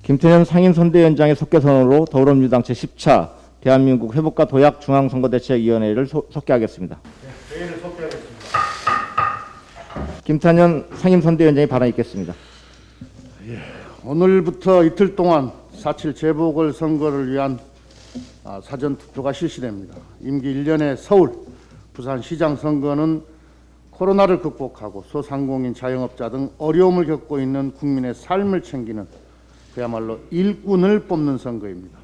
김태년 상임선대위원장의 속개선으로 더불어민주당 제10차 대한민국 회복과 도약 중앙선거대책위원회를 속개하겠습니다. 회의를 속개하겠습니다. 김태년 상임선대위원장의 발언 있겠습니다. 오늘부터 이틀 동안 4.7 재보궐선거를 위한 사전투표가 실시됩니다. 임기 1년의 서울, 부산시장 선거는 코로나를 극복하고 소상공인, 자영업자 등 어려움을 겪고 있는 국민의 삶을 챙기는 그야말로 일꾼을 뽑는 선거입니다.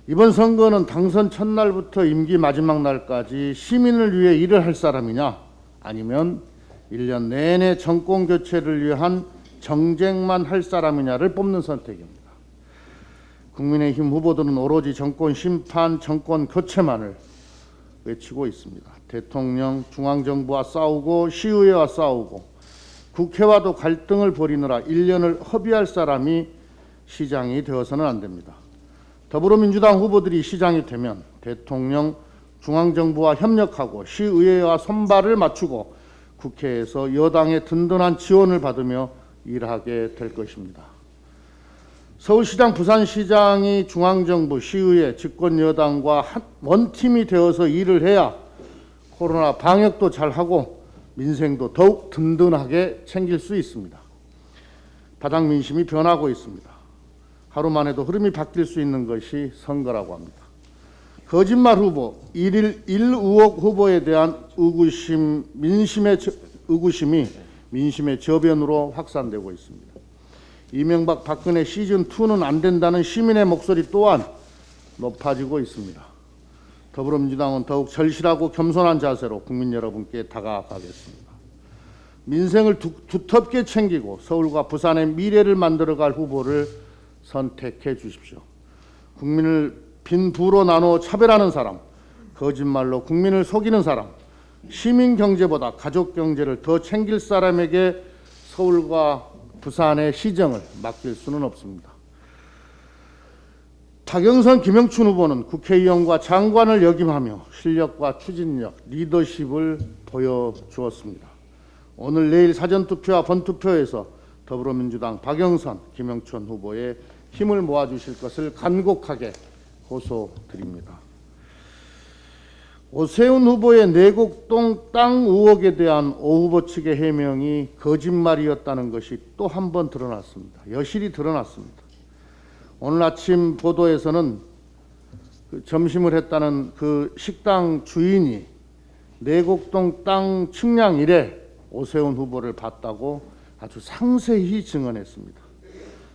이번 선거는 당선 첫날부터 임기 마지막 날까지 시민을 위해 일을 할 사람이냐, 아니면 1년 내내 정권 교체를 위한 정쟁만 할 사람이냐를 뽑는 선택입니다. 국민의힘 후보들은 오로지 정권 심판, 정권 교체만을 외치고 있습니다. 대통령, 중앙정부와 싸우고 시의회와 싸우고 국회와도 갈등을 벌이느라 1년을 허비할 사람이 시장이 되어서는 안 됩니다. 더불어민주당 후보들이 시장이 되면 대통령, 중앙정부와 협력하고 시의회와 손발을 맞추고 국회에서 여당의 든든한 지원을 받으며 일하게 될 것입니다. 서울시장, 부산시장이 중앙정부, 시의회, 집권여당과 원팀이 되어서 일을 해야 코로나 방역도 잘하고 민생도 더욱 든든하게 챙길 수 있습니다. 바닥 민심이 변하고 있습니다. 하루만 해도 흐름이 바뀔 수 있는 것이 선거라고 합니다. 거짓말 후보, 1일 1의혹 후보에 대한 의구심이 민심의 저변으로 확산되고 있습니다. 이명박 박근혜 시즌2는 안 된다는 시민의 목소리 또한 높아지고 있습니다. 더불어민주당은 더욱 절실하고 겸손한 자세로 국민 여러분께 다가가겠습니다. 민생을 두텁게 챙기고 서울과 부산의 미래를 만들어갈 후보를 선택해 주십시오. 국민을 빈 부로 나누어 차별하는 사람, 거짓말로 국민을 속이는 사람, 시민 경제보다 가족 경제를 더 챙길 사람에게 서울과 부산의 시정을 맡길 수는 없습니다. 박영선, 김영춘 후보는 국회의원과 장관을 역임하며 실력과 추진력, 리더십을 보여주었습니다. 오늘 내일 사전투표와 본투표에서 더불어민주당 박영선, 김영춘 후보의 힘을 모아주실 것을 간곡하게 호소드립니다. 오세훈 후보의 내곡동 땅 의혹에 대한 오 후보 측의 해명이 거짓말이었다는 것이 또 한 번 드러났습니다. 여실히 드러났습니다. 오늘 아침 보도에서는 점심을 했다는 그 식당 주인이 내곡동 땅 측량 일에 오세훈 후보를 봤다고 아주 상세히 증언했습니다.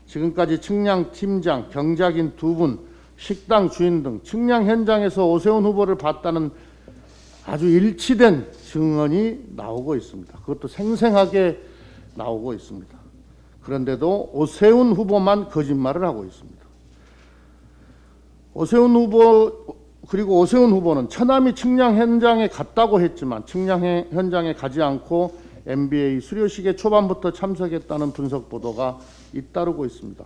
지금까지 측량 팀장, 경작인 2분, 식당 주인 등 측량 현장에서 오세훈 후보를 봤다는 아주 일치된 증언이 나오고 있습니다. 그것도 생생하게 나오고 있습니다. 그런데도 오세훈 후보만 거짓말을 하고 있습니다. 오세훈 후보는 처남이 측량 현장에 갔다고 했지만 측량 현장에 가지 않고 MBA 수료식에 초반부터 참석했다는 분석 보도가 잇따르고 있습니다.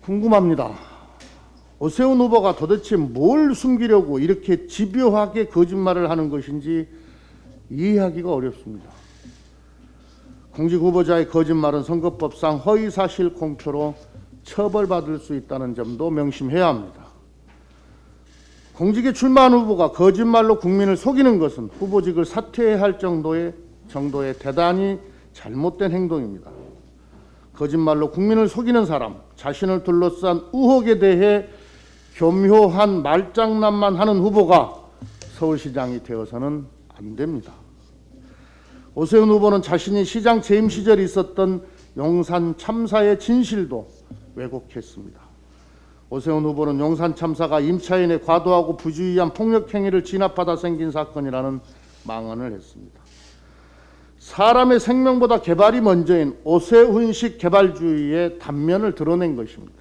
궁금합니다. 오세훈 후보가 도대체 뭘 숨기려고 이렇게 집요하게 거짓말을 하는 것인지 이해하기가 어렵습니다. 공직 후보자의 거짓말은 선거법상 허위사실 공표로 처벌받을 수 있다는 점도 명심해야 합니다. 공직에 출마한 후보가 거짓말로 국민을 속이는 것은 후보직을 사퇴해야 할 정도의 대단히 잘못된 행동입니다. 거짓말로 국민을 속이는 사람, 자신을 둘러싼 의혹에 대해 교묘한 말장난만 하는 후보가 서울시장이 되어서는 안 됩니다. 오세훈 후보는 자신이 시장 재임 시절에 있었던 용산 참사의 진실도 왜곡했습니다. 오세훈 후보는 용산 참사가 임차인의 과도하고 부주의한 폭력 행위를 진압하다 생긴 사건이라는 망언을 했습니다. 사람의 생명보다 개발이 먼저인 오세훈식 개발주의의 단면을 드러낸 것입니다.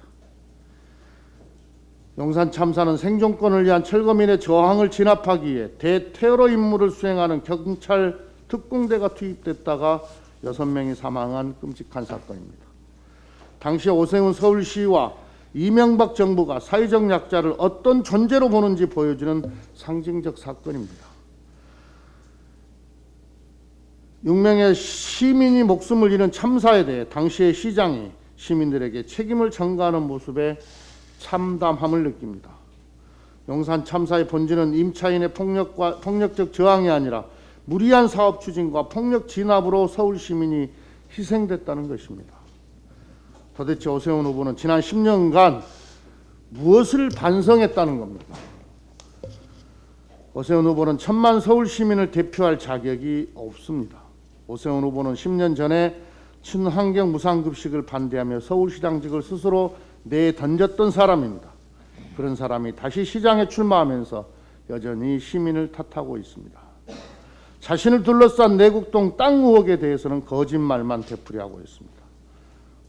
용산 참사는 생존권을 위한 철거민의 저항을 진압하기 위해 대테러 임무를 수행하는 경찰 특공대가 투입됐다가 6명이 사망한 끔찍한 사건입니다. 당시 오세훈 서울시와 이명박 정부가 사회적 약자를 어떤 존재로 보는지 보여주는 상징적 사건입니다. 6명의 시민이 목숨을 잃은 참사에 대해 당시의 시장이 시민들에게 책임을 전가하는 모습에 참담함을 느낍니다. 용산 참사의 본질은 임차인의 폭력적 저항이 아니라 무리한 사업 추진과 폭력 진압으로 서울 시민이 희생됐다는 것입니다. 도대체 오세훈 후보는 지난 10년간 무엇을 반성했다는 겁니까? 오세훈 후보는 1,000만 서울 시민을 대표할 자격이 없습니다. 오세훈 후보는 10년 전에 친환경 무상급식을 반대하며 서울시장직을 스스로 내던졌던 사람입니다. 그런 사람이 다시 시장에 출마하면서 여전히 시민을 탓하고 있습니다. 자신을 둘러싼 내곡동 땅 의혹에 대해서는 거짓말만 되풀이하고 있습니다.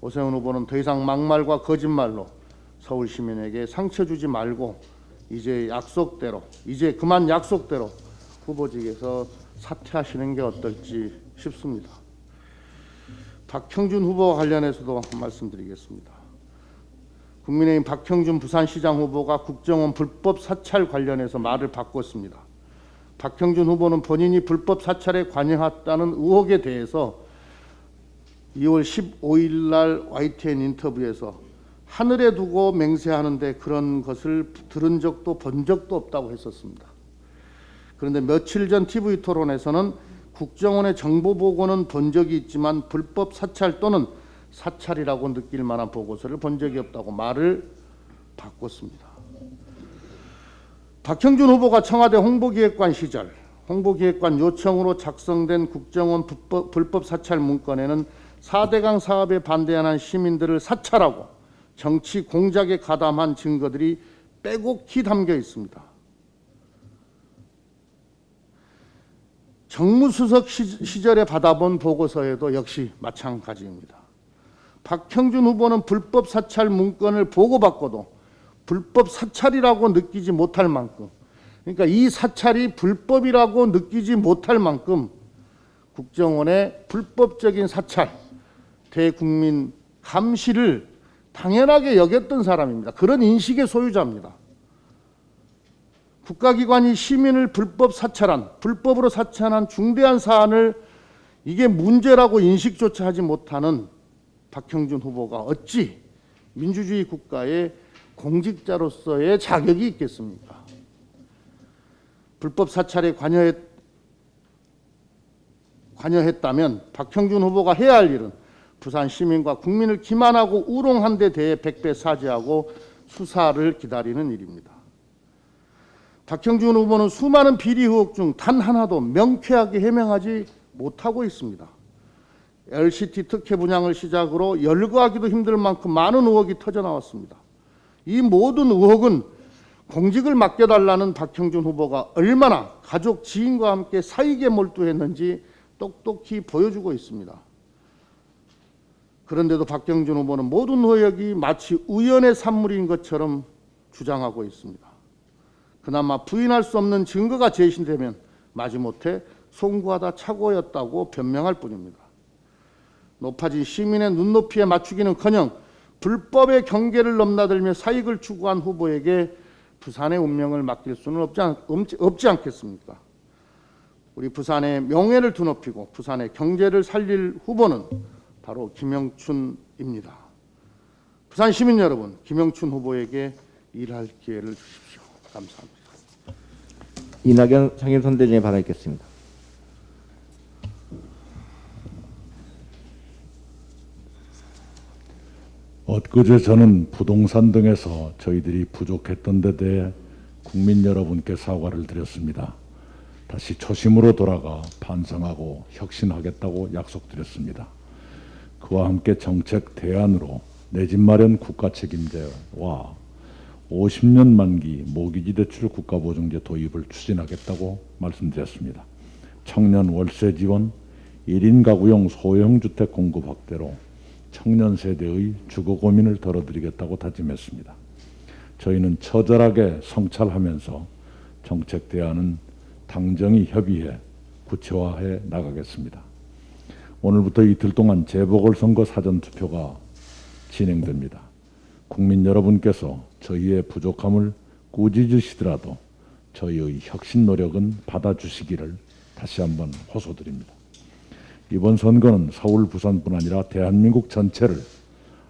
오세훈 후보는 더 이상 막말과 거짓말로 서울 시민에게 상처 주지 말고 이제 그만 약속대로 후보직에서 사퇴하시는 게 어떨지 싶습니다. 박형준 후보와 관련해서도 말씀드리겠습니다. 국민의힘 박형준 부산시장 후보가 국정원 불법 사찰 관련해서 말을 바꿨습니다. 박형준 후보는 본인이 불법 사찰에 관여했다는 의혹에 대해서 2월 15일 날 YTN 인터뷰에서 하늘에 두고 맹세하는데 그런 것을 들은 적도 본 적도 없다고 했었습니다. 그런데 며칠 전 TV 토론에서는 국정원의 정보 보고는 본 적이 있지만 불법 사찰 또는 사찰이라고 느낄 만한 보고서를 본 적이 없다고 말을 바꿨습니다. 박형준 후보가 청와대 홍보기획관 시절 홍보기획관 요청으로 작성된 국정원 불법 사찰 문건에는 4대강 사업에 반대하는 시민들을 사찰하고 정치 공작에 가담한 증거들이 빼곡히 담겨 있습니다. 정무수석 시절에 받아본 보고서에도 역시 마찬가지입니다. 박형준 후보는 불법 사찰 문건을 보고받고도 불법 사찰이라고 느끼지 못할 만큼, 그러니까 이 사찰이 불법이라고 느끼지 못할 만큼 국정원의 불법적인 사찰, 대국민 감시를 당연하게 여겼던 사람입니다. 그런 인식의 소유자입니다. 국가기관이 시민을 불법으로 사찰한 중대한 사안을 이게 문제라고 인식조차 하지 못하는 박형준 후보가 어찌 민주주의 국가의 공직자로서의 자격이 있겠습니까? 불법 사찰에 관여했다면 박형준 후보가 해야 할 일은 부산 시민과 국민을 기만하고 우롱한 데 대해 백배 사죄하고 수사를 기다리는 일입니다. 박형준 후보는 수많은 비리 의혹 중 단 하나도 명쾌하게 해명하지 못하고 있습니다. LCT 특혜 분양을 시작으로 열거하기도 힘들 만큼 많은 의혹이 터져나왔습니다. 이 모든 의혹은 공직을 맡겨달라는 박형준 후보가 얼마나 가족, 지인과 함께 사익에 몰두했는지 똑똑히 보여주고 있습니다. 그런데도 박형준 후보는 모든 의혹이 마치 우연의 산물인 것처럼 주장하고 있습니다. 그나마 부인할 수 없는 증거가 제시되면 마지못해 송구하다 착오였다고 변명할 뿐입니다. 높아진 시민의 눈높이에 맞추기는커녕 불법의 경계를 넘나들며 사익을 추구한 후보에게 부산의 운명을 맡길 수는 없지 않겠습니까? 우리 부산의 명예를 드높이고 부산의 경제를 살릴 후보는 바로 김영춘입니다. 부산 시민 여러분, 김영춘 후보에게 일할 기회를 주십시오. 감사합니다. 이낙연 상임선대위원장의 발언 있겠습니다. 엊그제 저는 부동산 등에서 저희들이 부족했던 데 대해 국민 여러분께 사과를 드렸습니다. 다시 초심으로 돌아가 반성하고 혁신하겠다고 약속드렸습니다. 그와 함께 정책 대안으로 내 집 마련 국가 책임제와 50년 만기 모기지 대출 국가보증제 도입을 추진하겠다고 말씀드렸습니다. 청년 월세 지원, 1인 가구용 소형 주택 공급 확대로 청년 세대의 주거 고민을 덜어드리겠다고 다짐했습니다. 저희는 처절하게 성찰하면서 정책 대안은 당정이 협의해 구체화해 나가겠습니다. 오늘부터 이틀 동안 재보궐선거 사전투표가 진행됩니다. 국민 여러분께서 저희의 부족함을 꾸짖으시더라도 저희의 혁신 노력은 받아주시기를 다시 한번 호소드립니다. 이번 선거는 서울, 부산뿐 아니라 대한민국 전체를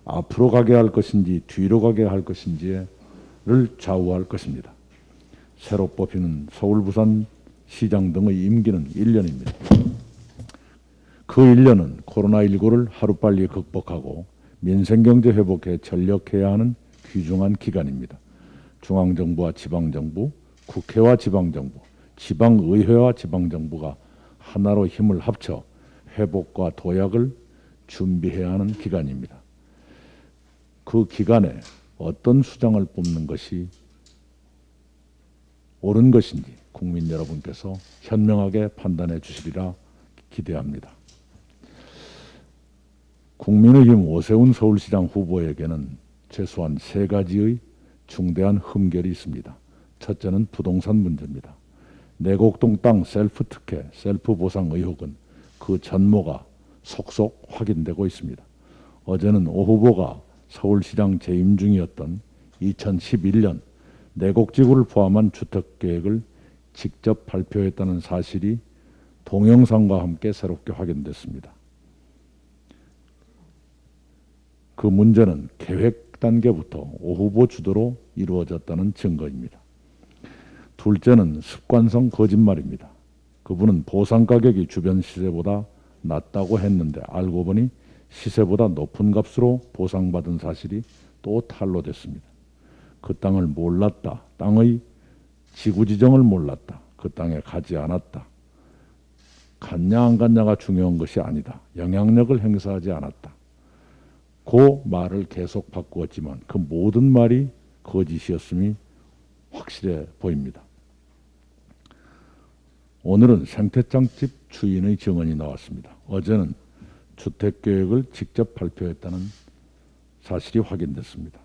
앞으로 가게 할 것인지 뒤로 가게 할 것인지를 좌우할 것입니다. 새로 뽑히는 서울, 부산 시장 등의 임기는 1년입니다. 그 1년은 코로나19를 하루빨리 극복하고 민생경제 회복에 전력해야 하는 귀중한 기간입니다. 중앙정부와 지방정부, 국회와 지방정부, 지방의회와 지방정부가 하나로 힘을 합쳐 회복과 도약을 준비해야 하는 기간입니다. 그 기간에 어떤 수장을 뽑는 것이 옳은 것인지 국민 여러분께서 현명하게 판단해 주시리라 기대합니다. 국민의힘 오세훈 서울시장 후보에게는 최소한 3가지의 중대한 흠결이 있습니다. 첫째는 부동산 문제입니다. 내곡동 땅 셀프 특혜, 셀프 보상 의혹은 그 전모가 속속 확인되고 있습니다. 어제는 오 후보가 서울시장 재임 중이었던 2011년 내곡지구를 포함한 주택계획을 직접 발표했다는 사실이 동영상과 함께 새롭게 확인됐습니다. 그 문제는 계획 단계부터 오 후보 주도로 이루어졌다는 증거입니다. 둘째는 습관성 거짓말입니다. 그분은 보상 가격이 주변 시세보다 낮다고 했는데 알고 보니 시세보다 높은 값으로 보상받은 사실이 또 탄로됐습니다. 그 땅을 몰랐다. 땅의 지구 지정을 몰랐다. 그 땅에 가지 않았다. 갔냐 안 갔냐가 중요한 것이 아니다. 영향력을 행사하지 않았다. 그 말을 계속 바꾸었지만 그 모든 말이 거짓이었음이 확실해 보입니다. 오늘은 생태장집 주인의 증언이 나왔습니다. 어제는 주택계획을 직접 발표했다는 사실이 확인됐습니다.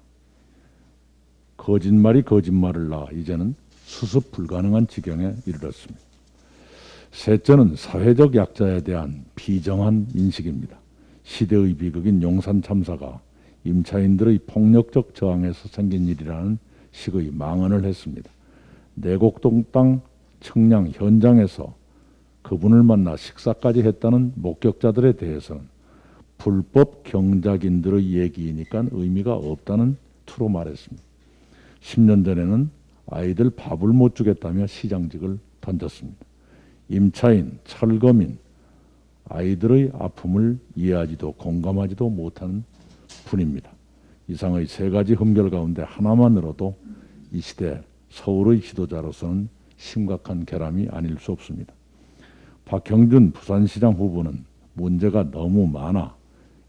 거짓말이 거짓말을 낳아 이제는 수습 불가능한 지경에 이르렀습니다. 셋째는 사회적 약자에 대한 비정한 인식입니다. 시대의 비극인 용산 참사가 임차인들의 폭력적 저항에서 생긴 일이라는 식의 망언을 했습니다. 내곡동 땅 청량 현장에서 그분을 만나 식사까지 했다는 목격자들에 대해서는 불법 경작인들의 얘기이니까 의미가 없다는 투로 말했습니다. 10년 전에는 아이들 밥을 못 주겠다며 시장직을 던졌습니다. 임차인, 철거민, 아이들의 아픔을 이해하지도 공감하지도 못하는 분입니다. 이상의 3가지 흠결 가운데 하나만으로도 이 시대 서울의 지도자로서는 심각한 결함이 아닐 수 없습니다. 박형준 부산시장 후보는 문제가 너무 많아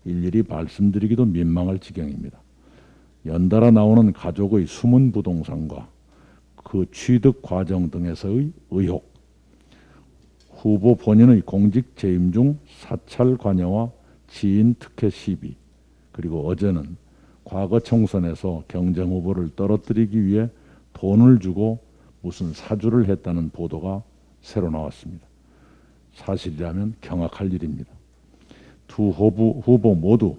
일일이 말씀드리기도 민망할 지경입니다. 연달아 나오는 가족의 숨은 부동산과 그 취득 과정 등에서의 의혹, 후보 본인의 공직 재임 중 사찰 관여와 지인 특혜 시비, 그리고 어제는 과거 총선에서 경쟁 후보를 떨어뜨리기 위해 돈을 주고 무슨 사주를 했다는 보도가 새로 나왔습니다. 사실이라면 경악할 일입니다. 두 후보 모두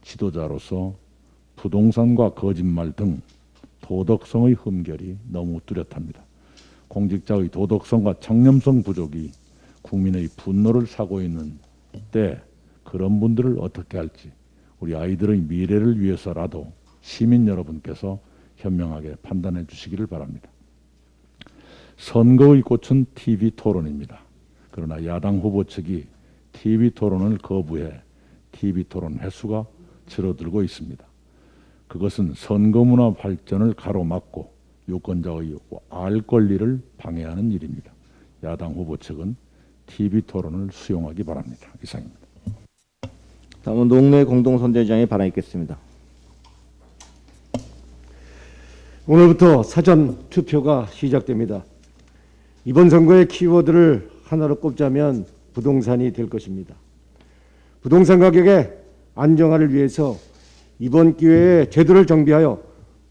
지도자로서 부동산과 거짓말 등 도덕성의 흠결이 너무 뚜렷합니다. 공직자의 도덕성과 청렴성 부족이 국민의 분노를 사고 있는 때 그런 분들을 어떻게 할지 우리 아이들의 미래를 위해서라도 시민 여러분께서 현명하게 판단해 주시기를 바랍니다. 선거의 꽃은 TV토론입니다. 그러나 야당 후보 측이 TV토론을 거부해 TV토론 횟수가 줄어들고 있습니다. 그것은 선거문화 발전을 가로막고 유권자의 알 권리를 방해하는 일입니다. 야당 후보 측은 TV토론을 수용하기 바랍니다. 이상입니다. 다음은 농내 공동선대위장의 발언 있겠습니다. 오늘부터 사전 투표가 시작됩니다. 이번 선거의 키워드를 하나로 꼽자면 부동산이 될 것입니다. 부동산 가격의 안정화를 위해서 이번 기회에 제도를 정비하여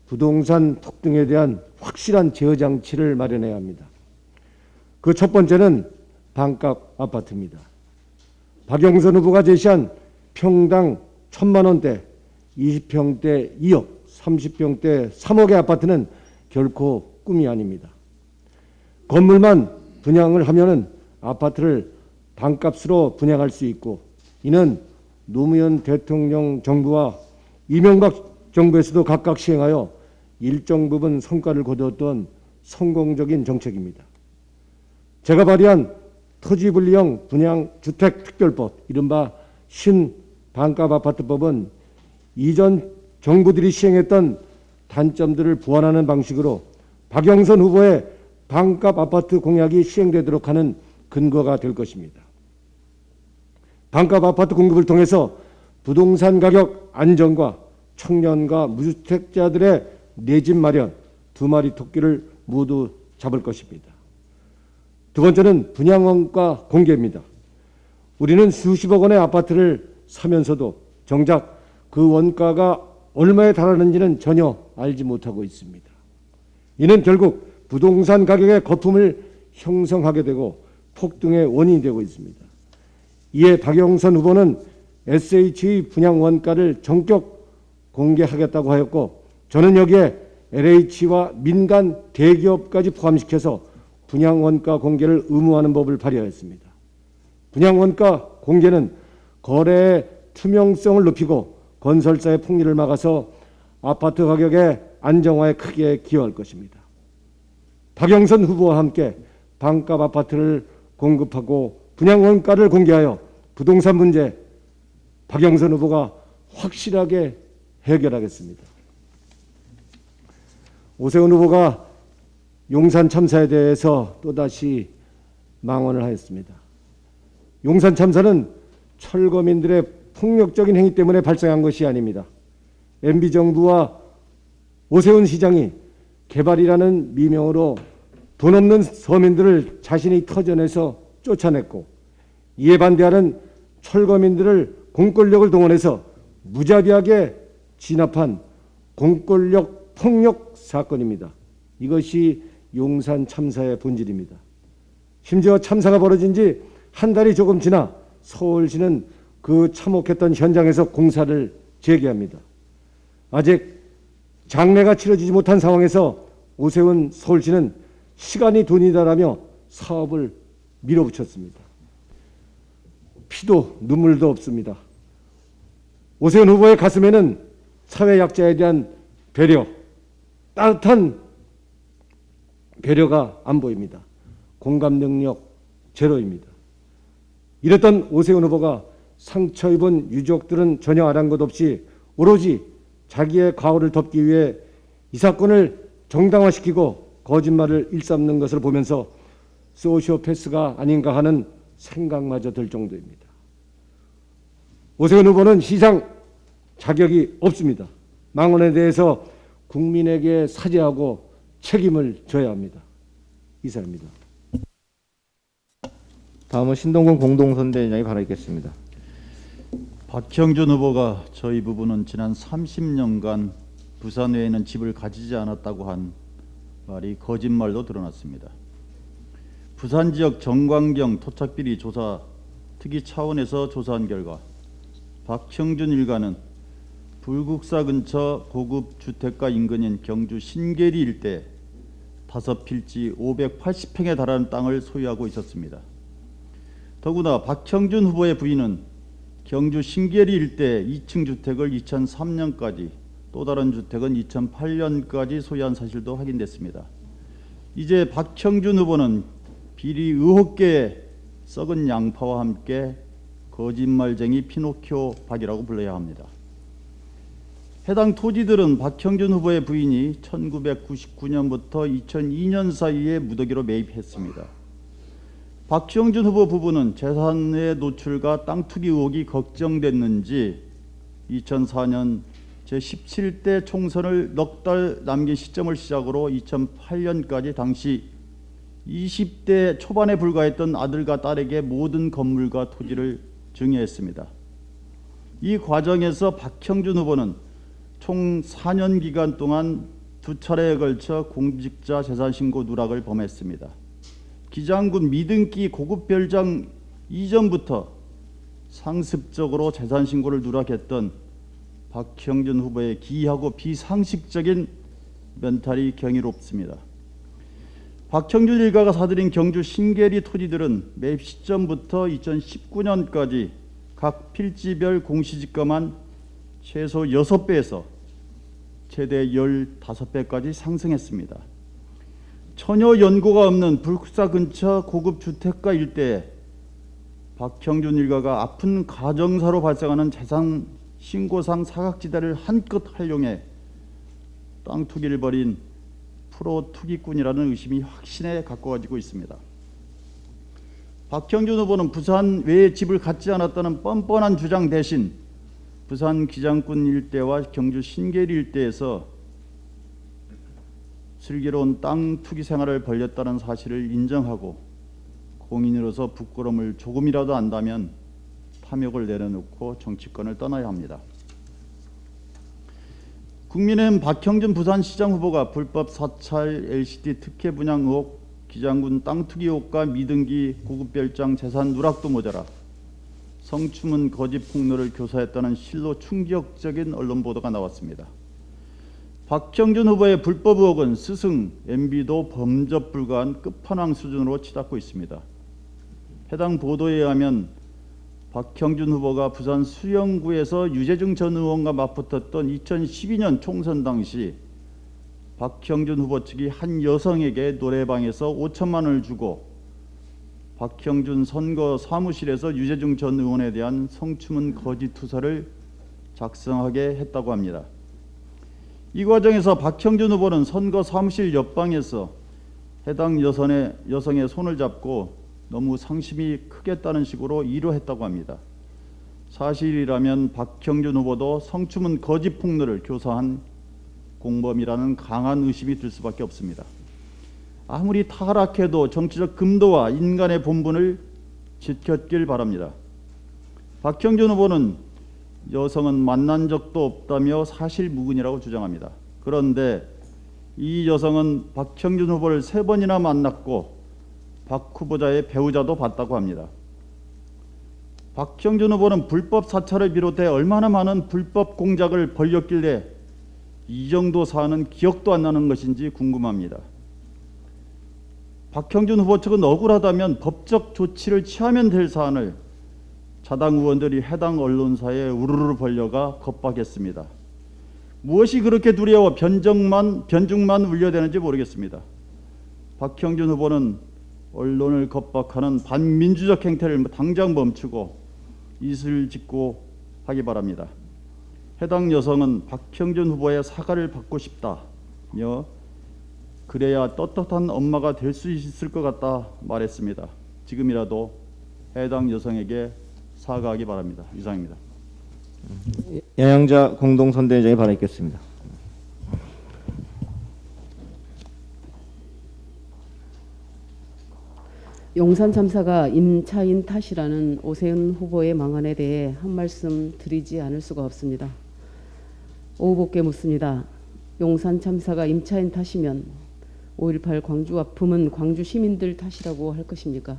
부동산 폭등에 대한 확실한 제어 장치를 마련해야 합니다. 그 첫 번째는 반값 아파트입니다. 박영선 후보가 제시한 평당 1,000만 원대, 20평대 2억, 30평대 3억의 아파트는 결코 꿈이 아닙니다. 건물만 분양을 하면은 아파트를 반값으로 분양할 수 있고 이는 노무현 대통령 정부와 이명박 정부에서도 각각 시행하여 일정 부분 성과를 거두었던 성공적인 정책입니다. 제가 발의한 토지분리형 분양주택특별법, 이른바 신반값아파트법은 이전 정부들이 시행했던 단점들을 보완하는 방식으로 박영선 후보의 반값 아파트 공약이 시행되도록 하는 근거가 될 것입니다. 반값 아파트 공급을 통해서 부동산 가격 안정과 청년과 무주택자들의 내 집 마련, 두 마리 토끼를 모두 잡을 것입니다. 두 번째는 분양원가 공개입니다. 우리는 수십억 원의 아파트를 사면서도 정작 그 원가가 얼마에 달하는지는 전혀 알지 못하고 있습니다. 이는 결국 부동산 가격의 거품을 형성하게 되고 폭등의 원인이 되고 있습니다. 이에 박영선 후보는 SH의 분양 원가를 전격 공개하겠다고 하였고, 저는 여기에 LH와 민간 대기업까지 포함시켜서 분양 원가 공개를 의무화하는 법을 발의하였습니다. 분양 원가 공개는 거래의 투명성을 높이고 건설사의 폭리를 막아서 아파트 가격의 안정화에 크게 기여할 것입니다. 박영선 후보와 함께 반값 아파트를 공급하고 분양 원가를 공개하여 부동산 문제 박영선 후보가 확실하게 해결하겠습니다. 오세훈 후보가 용산 참사에 대해서 또다시 망언을 하였습니다. 용산 참사는 철거민들의 폭력적인 행위 때문에 발생한 것이 아닙니다. MB정부와 오세훈 시장이 개발이라는 미명으로 돈 없는 서민들을 자신이 터전에서 쫓아냈고, 이에 반대하는 철거민들을 공권력을 동원해서 무자비하게 진압한 공권력 폭력 사건입니다. 이것이 용산 참사의 본질입니다. 심지어 참사가 벌어진 지 한 달이 조금 지나 서울시는 그 참혹했던 현장에서 공사를 재개합니다. 아직 장례가 치러지지 못한 상황에서 오세훈 서울시는 시간이 돈이다라며 사업을 밀어붙였습니다. 피도 눈물도 없습니다. 오세훈 후보의 가슴에는 사회 약자에 대한 배려, 따뜻한 배려가 안 보입니다. 공감 능력 제로입니다. 이랬던 오세훈 후보가 상처 입은 유족들은 전혀 아란 것 없이 오로지 자기의 과오를 덮기 위해 이 사건을 정당화시키고 거짓말을 일삼는 것을 보면서 소시오패스가 아닌가 하는 생각마저 들 정도입니다. 오세훈 후보는 시장 자격이 없습니다. 망언에 대해서 국민에게 사죄하고 책임을 져야 합니다. 이상입니다. 다음은 신동근 공동선대위원장이 발언하겠습니다. 박형준 후보가 저희 부부는 지난 30년간 부산 외에는 집을 가지지 않았다고 한 말이 거짓말로 드러났습니다. 부산 지역 정관경 토착비리 조사 특위 차원에서 조사한 결과 박형준 일가는 불국사 근처 고급 주택가 인근인 경주 신계리 일대 5필지 580평에 달하는 땅을 소유하고 있었습니다. 더구나 박형준 후보의 부인은 경주 신계리 일대 2층 주택을 2003년까지 또 다른 주택은 2008년까지 소유한 사실도 확인됐습니다. 이제 박형준 후보는 비리 의혹계의 썩은 양파와 함께 거짓말쟁이 피노키오 박이라고 불러야 합니다. 해당 토지들은 박형준 후보의 부인이 1999년부터 2002년 사이에 무더기로 매입했습니다. 박형준 후보 부부는 재산의 노출과 땅 투기 의혹이 걱정됐는지 2004년 제17대 총선을 넉 달 남긴 시점을 시작으로 2008년까지 당시 20대 초반에 불과했던 아들과 딸에게 모든 건물과 토지를 증여했습니다. 이 과정에서 박형준 후보는 총 4년 기간 동안 2차례에 걸쳐 공직자 재산신고 누락을 범했습니다. 기장군 미등기 고급 별장 이전부터 상습적으로 재산신고를 누락했던 박형준 후보의 기이하고 비상식적인 멘탈이 경이롭습니다. 박형준 일가가 사들인 경주 신계리 토지들은 매입 시점부터 2019년까지 각 필지별 공시지가만 최소 6배에서 최대 15배까지 상승했습니다. 전혀 연고가 없는 불국사 근처 고급 주택가 일대에 박형준 일가가 아픈 가정사로 발생하는 재산 신고상 사각지대를 한껏 활용해 땅 투기를 벌인 프로 투기꾼이라는 의심이 확신에 가까워지고 있습니다. 박형준 후보는 부산 외에 집을 갖지 않았다는 뻔뻔한 주장 대신 부산 기장군 일대와 경주 신계리 일대에서 슬기로운 땅 투기 생활을 벌였다는 사실을 인정하고 공인으로서 부끄러움을 조금이라도 안다면 탐욕을 내려놓고 정치권을 떠나야 합니다. 국민의힘 박형준 부산시장 후보가 불법 사찰 LCT 특혜 분양 의혹, 기장군 땅 투기 의혹과 미등기 고급별장 재산 누락도 모자라 성추문 거짓 폭로를 교사했다는 실로 충격적인 언론 보도가 나왔습니다. 박형준 후보의 불법 의혹은 스승, MB도 범접 불가한 끝판왕 수준으로 치닫고 있습니다. 해당 보도에 의하면 박형준 후보가 부산 수영구에서 유재중 전 의원과 맞붙었던 2012년 총선 당시 박형준 후보 측이 한 여성에게 노래방에서 5천만 원을 주고 박형준 선거 사무실에서 유재중 전 의원에 대한 성추문 거짓 투서를 작성하게 했다고 합니다. 이 과정에서 박형준 후보는 선거 사무실 옆방에서 해당 여성의 손을 잡고 너무 상심이 크겠다는 식으로 위로했다고 합니다. 사실이라면 박형준 후보도 성추문 거짓 폭로를 교사한 공범이라는 강한 의심이 들 수밖에 없습니다. 아무리 타락해도 정치적 금도와 인간의 본분을 지켰길 바랍니다. 박형준 후보는 여성은 만난 적도 없다며 사실무근이라고 주장합니다. 그런데 이 여성은 박형준 후보를 3번이나 만났고 박 후보자의 배우자도 봤다고 합니다. 박형준 후보는 불법 사찰을 비롯해 얼마나 많은 불법 공작을 벌였길래 이 정도 사안은 기억도 안 나는 것인지 궁금합니다. 박형준 후보 측은 억울하다면 법적 조치를 취하면 될 사안을 자당 의원들이 해당 언론사에 우르르 벌려가 겁박했습니다. 무엇이 그렇게 두려워 변죽만 울려대는지 모르겠습니다. 박형준 후보는 언론을 겁박하는 반민주적 행태를 당장 멈추고 이슬 짓고 하기 바랍니다. 해당 여성은 박형준 후보의 사과를 받고 싶다며 그래야 떳떳한 엄마가 될 수 있을 것 같다 말했습니다. 지금이라도 해당 여성에게 사과하기 바랍니다. 이상입니다. 양양자 공동선대위원장이 발언했겠습니다. 용산 참사가 임차인 탓이라는 오세훈 후보의 망언에 대해 한 말씀 드리지 않을 수가 없습니다. 오 후보께 묻습니다. 용산 참사가 임차인 탓이면 5.18 광주 아픔은 광주 시민들 탓이라고 할 것입니까?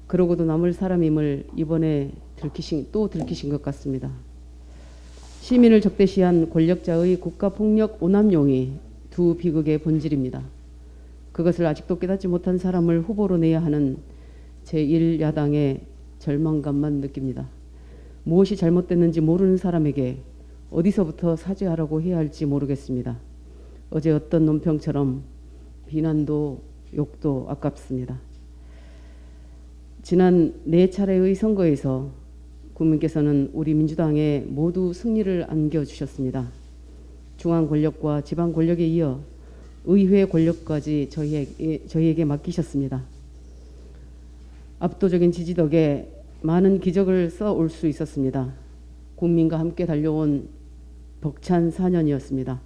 그러고도 남을 사람임을 이번에 들키신 것 같습니다. 시민을 적대시한 권력자의 국가폭력 오남용이 두 비극의 본질입니다. 그것을 아직도 깨닫지 못한 사람을 후보로 내야 하는 제1야당의 절망감만 느낍니다. 무엇이 잘못됐는지 모르는 사람에게 어디서부터 사죄하라고 해야 할지 모르겠습니다. 어제 어떤 논평처럼 비난도 욕도 아깝습니다. 지난 4차례의 선거에서 국민께서는 우리 민주당에 모두 승리를 안겨주셨습니다. 중앙 권력과 지방 권력에 이어 의회 권력까지 저희에게 맡기셨습니다. 압도적인 지지 덕에 많은 기적을 써올 수 있었습니다. 국민과 함께 달려온 벅찬 4년이었습니다.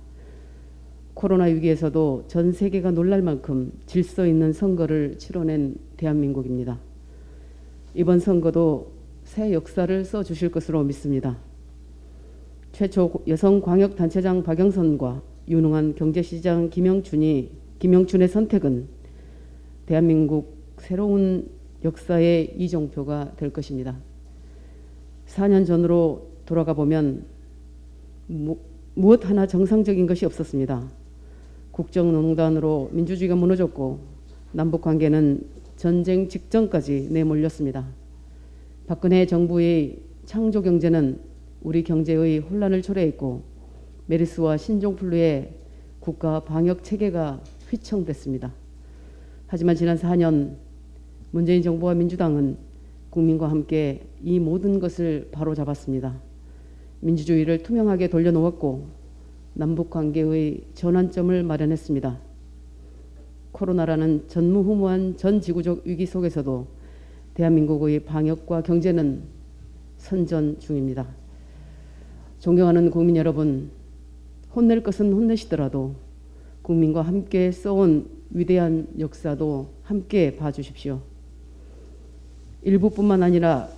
코로나 위기에서도 전 세계가 놀랄 만큼 질서 있는 선거를 치러낸 대한민국입니다. 이번 선거도 새 역사를 써주실 것으로 믿습니다. 최초 여성광역단체장 박영선과 유능한 경제시장 김영춘의 선택은 대한민국 새로운 역사의 이정표가 될 것입니다. 4년 전으로 돌아가 보면 무엇 하나 정상적인 것이 없었습니다. 국정농단으로 민주주의가 무너졌고 남북관계는 전쟁 직전까지 내몰렸습니다. 박근혜 정부의 창조 경제는 우리 경제의 혼란을 초래했고 메르스와 신종플루에 국가 방역 체계가 휘청됐습니다. 하지만 지난 4년 문재인 정부와 민주당은 국민과 함께 이 모든 것을 바로잡았습니다. 민주주의를 투명하게 돌려놓았고 남북관계의 전환점을 마련했습니다. 코로나라는 전무후무한 전 지구적 위기 속에서도 대한민국의 방역과 경제는 선전 중입니다. 존경하는 국민 여러분, 혼낼 것은 혼내시더라도 국민과 함께 써온 위대한 역사도 함께 봐주십시오. 일부뿐만 아니라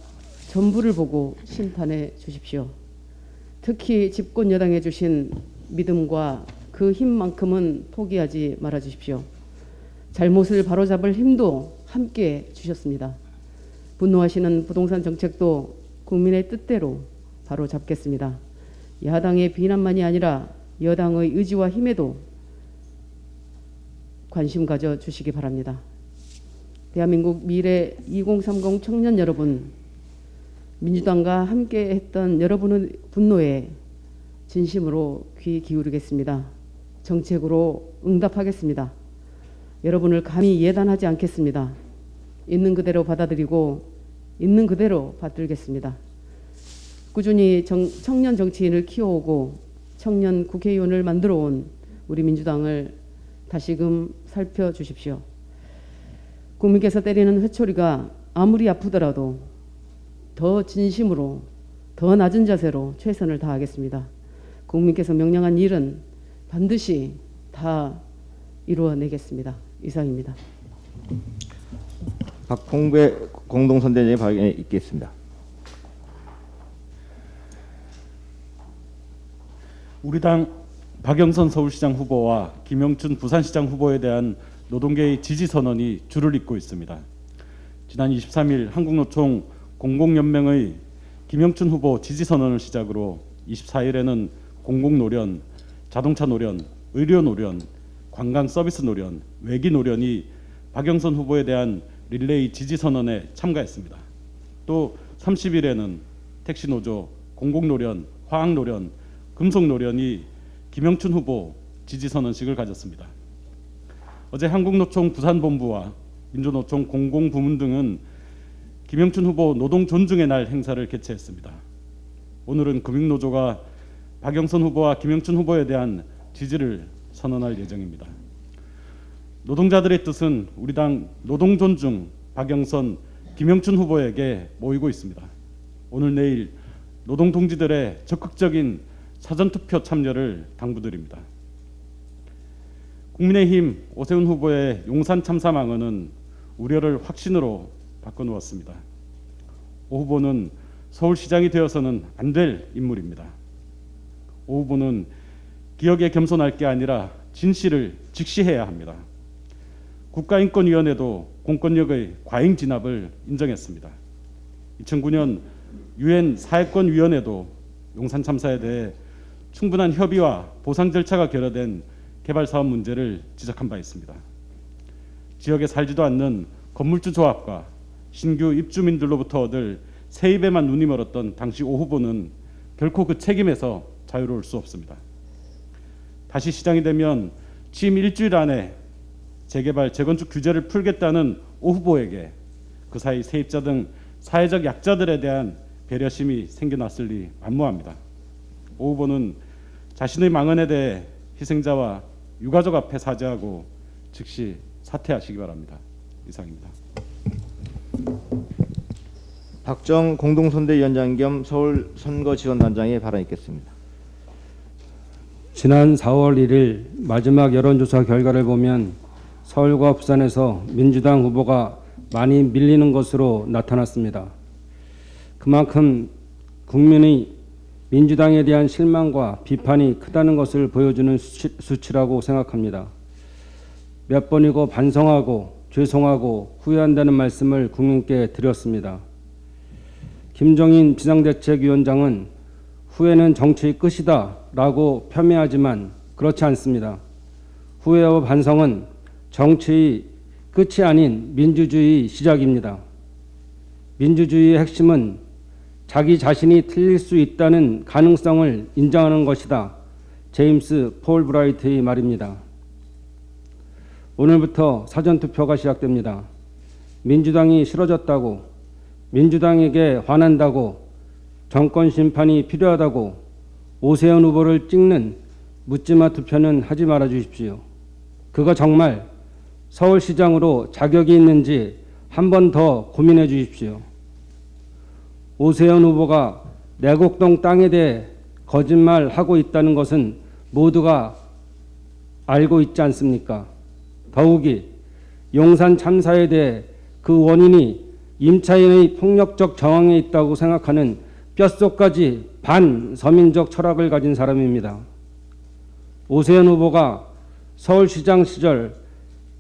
전부를 보고 심판해 주십시오. 특히 집권 여당에 주신 믿음과 그 힘만큼은 포기하지 말아 주십시오. 잘못을 바로잡을 힘도 함께 주셨습니다. 분노하시는 부동산 정책도 국민의 뜻대로 바로잡겠습니다. 야당의 비난만이 아니라 여당의 의지와 힘에도 관심 가져 주시기 바랍니다. 대한민국 미래 2030 청년 여러분, 민주당과 함께 했던 여러분의 분노에 진심으로 귀 기울이겠습니다. 정책으로 응답하겠습니다. 여러분을 감히 예단하지 않겠습니다. 있는 그대로 받아들이고 있는 그대로 받들겠습니다. 꾸준히 청년 정치인을 키워오고 청년 국회의원을 만들어온 우리 민주당을 다시금 살펴주십시오. 국민께서 때리는 회초리가 아무리 아프더라도 더 진심으로 더 낮은 자세로 최선을 다하겠습니다. 국민께서 명령한 일은 반드시 다 이루어내겠습니다. 이상입니다. 박홍배 공동선대위원장의 발언에 있겠습니다. 우리 당 박영선 서울시장 후보와 김영춘 부산시장 후보에 대한 노동계의 지지 선언이 줄을 잇고 있습니다. 지난 23일 한국노총 공공연맹의 김영춘 후보 지지 선언을 시작으로 24일에는 공공노련, 자동차 노련, 의료 노련, 관광 서비스 노련, 외기 노련이 박영선 후보에 대한 릴레이 지지 선언에 참가했습니다. 또 30일에는 택시노조, 공공노련, 화학노련, 금속노련이 김영춘 후보 지지 선언식을 가졌습니다. 어제 한국노총 부산본부와 민주노총 공공부문 등은 김영춘 후보 노동 존중의 날 행사를 개최했습니다. 오늘은 금융노조가 박영선 후보와 김영춘 후보에 대한 지지를 선언할 예정입니다. 노동자들의 뜻은 우리 당 노동 존중 박영선, 김영춘 후보에게 모이고 있습니다. 오늘 내일 노동동지들의 적극적인 사전투표 참여를 당부드립니다. 국민의힘 오세훈 후보의 용산 참사망언은 우려를 확신으로 바꿔놓았습니다. 오 후보는 서울시장이 되어서는 안 될 인물입니다. 오 후보는 기억에 겸손할 게 아니라 진실을 직시해야 합니다. 국가인권위원회도 공권력의 과잉 진압을 인정했습니다. 2009년 유엔 사회권위원회도 용산 참사에 대해 충분한 협의와 보상 절차가 결여된 개발사업 문제를 지적한 바 있습니다. 지역에 살지도 않는 건물주 조합과 신규 입주민들로부터 얻을 세입에만 눈이 멀었던 당시 오 후보는 결코 그 책임에서 자유로울 수 없습니다. 다시 시장이 되면 취임 일주일 안에 재개발, 재건축 규제를 풀겠다는 오 후보에게 그 사이 세입자 등 사회적 약자들에 대한 배려심이 생겨났을리 만무합니다. 오 후보는 자신의 망언에 대해 희생자와 유가족 앞에 사죄하고 즉시 사퇴하시기 바랍니다. 이상입니다. 박정 공동선대위원장 겸 서울선거지원단장의 발언 있겠습니다. 지난 4월 1일 마지막 여론조사 결과를 보면 서울과 부산에서 민주당 후보가 많이 밀리는 것으로 나타났습니다. 그만큼 국민의 민주당에 대한 실망과 비판이 크다는 것을 보여주는 수치라고 생각합니다. 몇 번이고 반성하고 죄송하고 후회한다는 말씀을 국민께 드렸습니다. 김종인 비상대책위원장은 후회는 정치의 끝이다 라고 폄훼하지만 그렇지 않습니다. 후회와 반성은 정치의 끝이 아닌 민주주의 시작입니다. 민주주의의 핵심은 자기 자신이 틀릴 수 있다는 가능성을 인정하는 것이다. 제임스 폴 브라이트의 말입니다. 오늘부터 사전투표가 시작됩니다. 민주당이 싫어졌다고, 민주당에게 화난다고, 정권 심판이 필요하다고 오세훈 후보를 찍는 묻지마 투표는 하지 말아 주십시오. 그거 정말 서울시장으로 자격이 있는지 한 번 더 고민해 주십시오. 오세훈 후보가 내곡동 땅에 대해 거짓말하고 있다는 것은 모두가 알고 있지 않습니까? 더욱이 용산 참사에 대해 그 원인이 임차인의 폭력적 저항에 있다고 생각하는 뼛속까지 반서민적 철학을 가진 사람입니다. 오세훈 후보가 서울시장 시절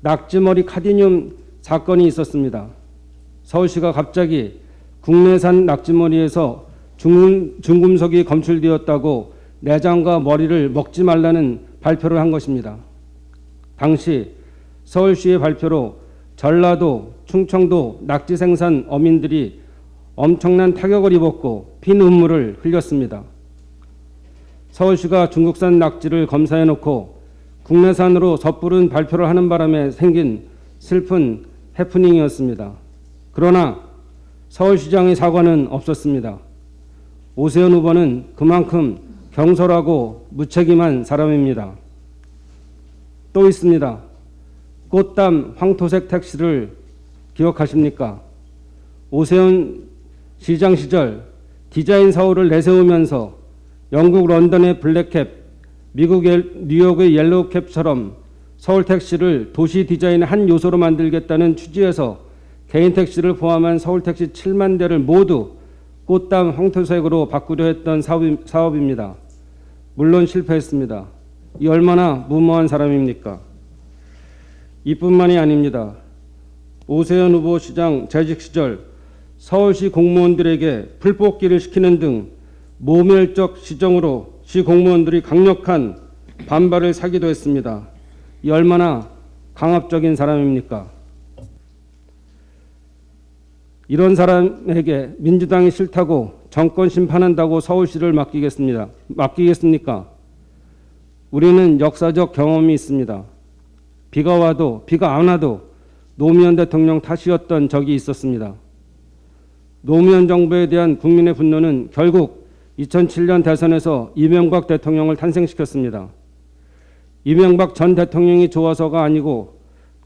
낙지머리 카디뮴 사건이 있었습니다. 서울시가 갑자기 국내산 낙지머리에서 중금속이 검출되었다고 내장과 머리를 먹지 말라는 발표를 한 것입니다. 당시 서울시의 발표로 전라도, 충청도 낙지 생산 어민들이 엄청난 타격을 입었고 피눈물을 흘렸습니다. 서울시가 중국산 낙지를 검사해놓고 국내산으로 섣부른 발표를 하는 바람에 생긴 슬픈 해프닝이었습니다. 그러나 서울시장의 사과는 없었습니다. 오세훈 후보는 그만큼 경솔하고 무책임한 사람입니다. 또 있습니다. 꽃담 황토색 택시를 기억하십니까? 오세훈 시장 시절 디자인 서울을 내세우면서 영국 런던의 블랙캡, 미국 뉴욕의 옐로우캡처럼 서울 택시를 도시 디자인의 한 요소로 만들겠다는 취지에서 개인 택시를 포함한 서울 택시 7만 대를 모두 꽃담 황토색으로 바꾸려 했던 사업입니다. 물론 실패했습니다. 이 얼마나 무모한 사람입니까? 이뿐만이 아닙니다. 오세훈 후보 시장 재직 시절 서울시 공무원들에게 풀뽑기를 시키는 등 모멸적 시정으로 시 공무원들이 강력한 반발을 사기도 했습니다. 이 얼마나 강압적인 사람입니까? 이런 사람에게 민주당이 싫다고 정권 심판한다고 서울시를 맡기겠습니까? 우리는 역사적 경험이 있습니다. 비가 와도 비가 안 와도 노무현 대통령 탓이었던 적이 있었습니다. 노무현 정부에 대한 국민의 분노는 결국 2007년 대선에서 이명박 대통령을 탄생시켰습니다. 이명박 전 대통령이 좋아서가 아니고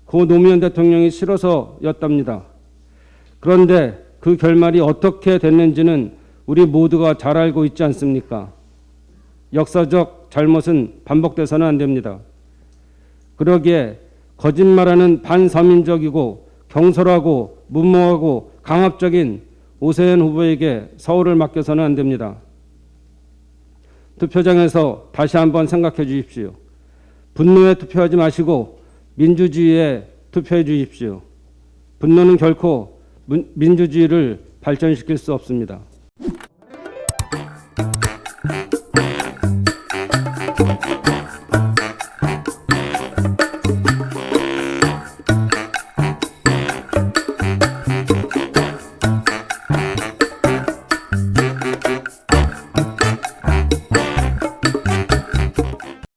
고 노무현 대통령이 싫어서였답니다. 그런데 그 결말이 어떻게 됐는지는 우리 모두가 잘 알고 있지 않습니까? 역사적 잘못은 반복돼서는 안 됩니다. 그러기에 거짓말하는 반서민적이고 경솔하고 무모하고 강압적인 오세훈 후보에게 서울을 맡겨서는 안 됩니다. 투표장에서 다시 한번 생각해 주십시오. 분노에 투표하지 마시고 민주주의에 투표해 주십시오. 분노는 결코 민주주의를 발전시킬 수 없습니다.